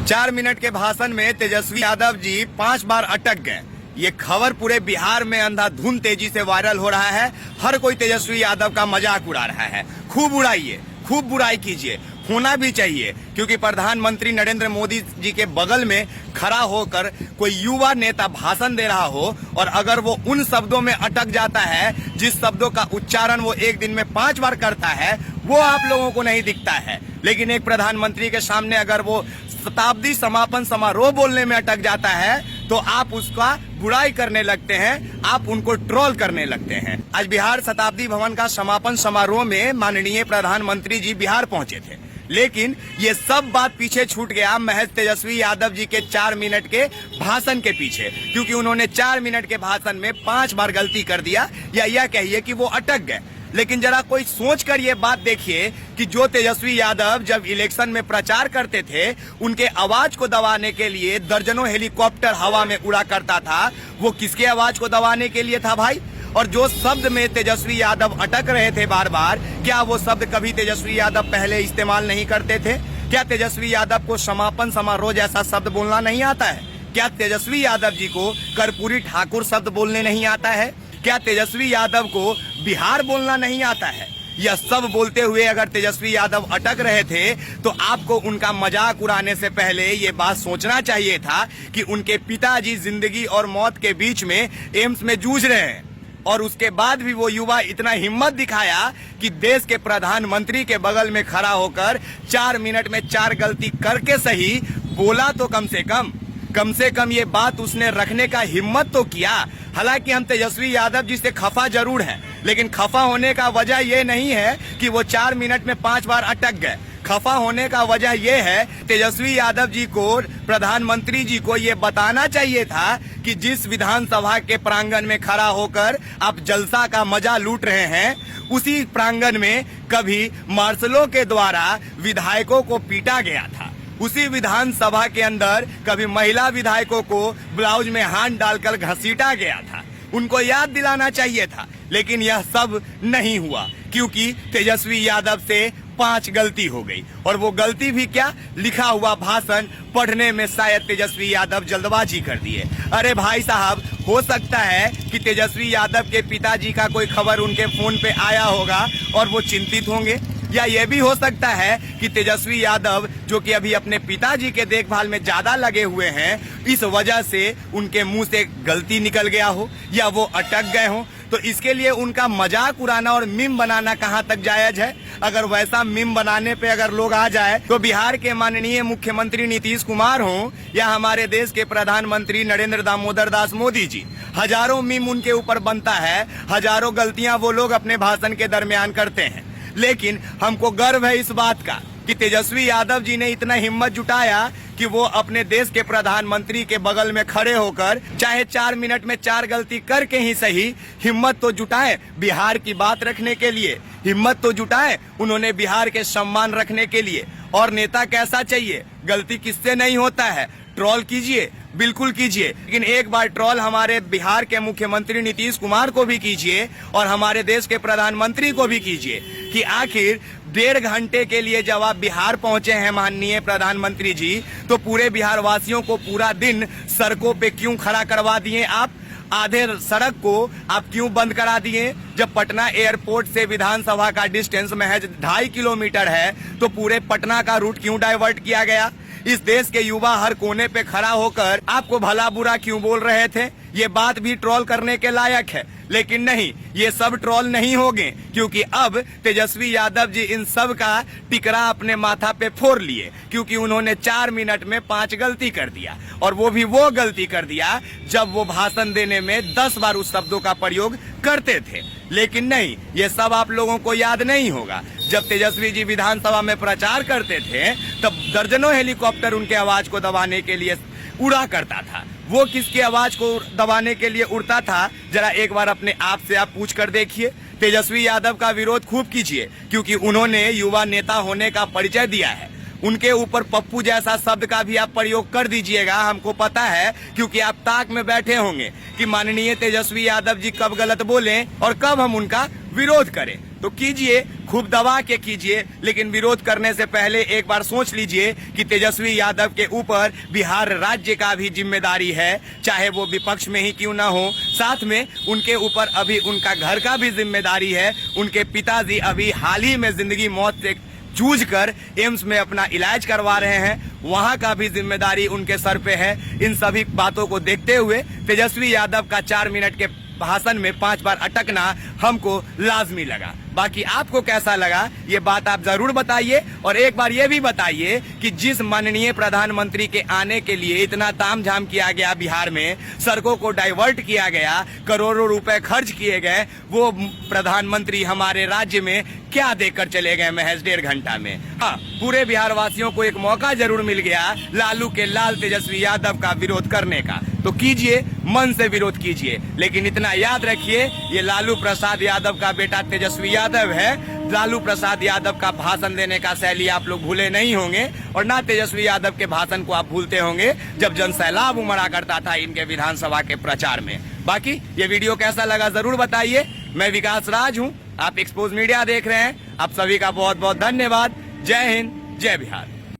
4 minute के भाषण में तेजस्वी यादव जी 5 बार अटक गए। ये खबर पूरे बिहार में अंधाधुंध तेजी से वायरल हो रहा है। हर कोई तेजस्वी यादव का मजाक उड़ा रहा है। खूब उड़ाइए, खूब बुराई कीजिए, होना भी चाहिए, क्योंकि प्रधानमंत्री नरेंद्र मोदी जी के बगल में खड़ा होकर कोई युवा नेता भाषण दे रहा हो और अगर वो उन शब्दों में अटक जाता है जिस शब्दों का उच्चारण वो एक दिन में 5 बार करता है, वो आप लोगों को नहीं दिखता है। लेकिन एक प्रधानमंत्री के सामने अगर वो शताब्दी समापन समारोह बोलने में अटक जाता है तो आप उसका बुराई करने लगते हैं, आप उनको ट्रोल करने लगते हैं। आज बिहार शताब्दी भवन का समापन समारोह में माननीय प्रधानमंत्री जी बिहार पहुंचे थे, लेकिन ये सब बात पीछे छूट गया महज तेजस्वी यादव जी के 4 मिनट के भाषण के पीछे, क्योंकि उन्होंने 4 मिनट के भाषण में 5 बार गलती कर दिया, या यह कहिए कि वो अटक गए। लेकिन जरा कोई सोच कर ये बात देखिए कि जो तेजस्वी यादव जब इलेक्शन में प्रचार करते थे, उनके आवाज को दबाने के लिए दर्जनों हेलीकॉप्टर हवा में उड़ा करता था, वो किसके आवाज को दबाने के लिए था भाई? और जो शब्द में तेजस्वी यादव अटक रहे थे बार बार, क्या वो शब्द कभी तेजस्वी यादव पहले इस्तेमाल नहीं करते थे? क्या तेजस्वी यादव को समापन समारोह जैसा शब्द बोलना नहीं आता है? क्या तेजस्वी यादव जी को कर्पूरी ठाकुर शब्द बोलने नहीं आता है? क्या तेजस्वी यादव को बिहार बोलना नहीं आता है? यह सब बोलते हुए अगर तेजस्वी यादव अटक रहे थे तो आपको उनका मजाक उड़ाने से पहले ये बात सोचना चाहिए था कि उनके पिताजी जिंदगी और मौत के बीच में एम्स में जूझ रहे हैं, और उसके बाद भी वो युवा इतना हिम्मत दिखाया कि देश के प्रधानमंत्री के बगल में खड़ा होकर 4 मिनट में 4 गलती करके सही बोला, तो कम से कम ये बात उसने रखने का हिम्मत तो किया। हालांकि हम तेजस्वी यादव जी से खफा जरूर हैं, लेकिन खफा होने का वजह ये नहीं है कि वो 4 मिनट में 5 बार अटक गए। खफा होने का वजह ये है, तेजस्वी यादव जी को, प्रधानमंत्री जी को ये बताना चाहिए था कि जिस विधानसभा के प्रांगण में खड़ा होकर आप जलसा का मजा लूट रहे हैं, उसी प्रांगण में कभी मार्शलों के द्वारा विधायकों को पीटा गया था। उसी विधानसभा के अंदर कभी महिला विधायकों को ब्लाउज में हाथ डालकर घसीटा गया था। उनको याद दिलाना चाहिए था, लेकिन यह सब नहीं हुआ, क्योंकि तेजस्वी यादव से 5 गलती हो गई। और वो गलती भी क्या, लिखा हुआ भाषण पढ़ने में शायद तेजस्वी यादव जल्दबाजी कर दिए। अरे भाई साहब, हो सकता है कि तेजस्वी यादव के पिताजी का कोई खबर उनके फोन पे आया होगा और वो चिंतित होंगे, या ये भी हो सकता है कि तेजस्वी यादव जो कि अभी अपने पिताजी के देखभाल में ज्यादा लगे हुए हैं, इस वजह से उनके मुंह से गलती निकल गया हो या वो अटक गए हो। तो इसके लिए उनका मजाक उड़ाना और मीम बनाना कहां तक जायज है? अगर वैसा मीम बनाने पे अगर लोग आ जाए तो बिहार के माननीय मुख्यमंत्री नीतीश कुमार हों या हमारे देश के प्रधानमंत्री नरेंद्र दामोदर दास मोदी जी, हजारों मीम उनके ऊपर बनता है, हजारों गलतियां वो लोग अपने भाषण के दरमियान करते हैं। लेकिन हमको गर्व है इस बात का कि तेजस्वी यादव जी ने इतना हिम्मत जुटाया कि वो अपने देश के प्रधानमंत्री के बगल में खड़े होकर चाहे 4 मिनट में 4 गलती करके ही सही हिम्मत तो जुटाए बिहार की बात रखने के लिए, हिम्मत तो जुटाए उन्होंने बिहार के सम्मान रखने के लिए। और नेता कैसा चाहिए? गलती किससे नहीं होता है? ट्रोल कीजिए, बिल्कुल कीजिए, लेकिन एक बार ट्रोल हमारे बिहार के मुख्यमंत्री नीतीश कुमार को भी कीजिए और हमारे देश के प्रधानमंत्री को भी कीजिए कि आखिर 1.5 घंटे के लिए जब आप बिहार पहुंचे हैं माननीय प्रधानमंत्री जी, तो पूरे बिहार वासियों को पूरा दिन सड़कों पे क्यों खड़ा करवा दिए? आप आधे सड़क को आप क्यों बंद करा दिए? जब पटना एयरपोर्ट से विधानसभा का डिस्टेंस महज 2.5 किलोमीटर है, तो पूरे पटना का रूट क्यों डाइवर्ट किया गया? इस देश के युवा हर कोने पे खड़ा होकर आपको भला बुरा क्यों बोल रहे थे? ये बात भी ट्रोल करने के लायक है। लेकिन नहीं, ये सब ट्रोल नहीं होंगे, क्योंकि अब तेजस्वी यादव जी इन सब का टिकरा अपने माथा पे फोड़ लिए, क्योंकि उन्होंने 4 मिनट में 5 गलती कर दिया। और वो भी वो गलती कर दिया जब वो भाषण देने में 10 बार उस शब्दों का प्रयोग करते थे। लेकिन नहीं, ये सब आप लोगों को याद नहीं होगा। जब तेजस्वी जी विधानसभा में प्रचार करते थे तब दर्जनों हेलीकॉप्टर उनके आवाज को दबाने के लिए उड़ा करता था। वो किसकी आवाज को दबाने के लिए उड़ता था? जरा एक बार अपने आप से आप पूछ कर देखिए। तेजस्वी यादव का विरोध खूब कीजिए, क्योंकि उन्होंने युवा नेता होने का परिचय दिया है। उनके ऊपर पप्पू जैसा शब्द का भी आप प्रयोग कर दीजिएगा, हमको पता है, क्योंकि आप ताक में बैठे होंगे कि माननीय तेजस्वी यादव जी कब गलत बोलें और कब हम उनका विरोध करें। तो कीजिए, खूब दबा के कीजिए, लेकिन विरोध करने से पहले एक बार सोच लीजिए कि तेजस्वी यादव के ऊपर बिहार राज्य का भी जिम्मेदारी है, चाहे वो विपक्ष में ही क्यों ना हो। साथ में उनके ऊपर अभी उनका घर का भी जिम्मेदारी है। उनके पिताजी अभी हाल ही में जिंदगी मौत से जूझ कर एम्स में अपना इलाज करवा रहे हैं, वहां का भी जिम्मेदारी उनके सर पे है। इन सभी बातों को देखते हुए तेजस्वी यादव का 4 मिनट के भाषण में 5 बार अटकना हमको लाजमी लगा। बाकी आपको कैसा लगा ये बात आप जरूर बताइए, और एक बार ये भी बताइए कि जिस माननीय प्रधानमंत्री के आने के लिए इतना तामझाम किया गया, बिहार में सड़कों को डाइवर्ट किया गया, करोड़ों रुपए खर्च किए गए, वो प्रधानमंत्री हमारे राज्य में क्या देकर चले गए महज 1.5 घंटा में। हाँ, पूरे बिहार वासियों को एक मौका जरूर मिल गया लालू के लाल तेजस्वी यादव का विरोध करने का, तो कीजिए, मन से विरोध कीजिए, लेकिन इतना याद रखिए ये लालू प्रसाद यादव का बेटा तेजस्वी यादव है। लालू प्रसाद यादव का भाषण देने का शैली आप लोग भूले नहीं होंगे, और ना तेजस्वी यादव के भाषण को आप भूलते होंगे जब जनसैलाब उमड़ा करता था इनके विधानसभा के प्रचार में। बाकी ये वीडियो कैसा लगा जरूर बताइए। मैं विकास राज हूँ, आप एक्सपोज मीडिया देख रहे हैं। आप सभी का बहुत बहुत धन्यवाद। जय हिंद, जय बिहार।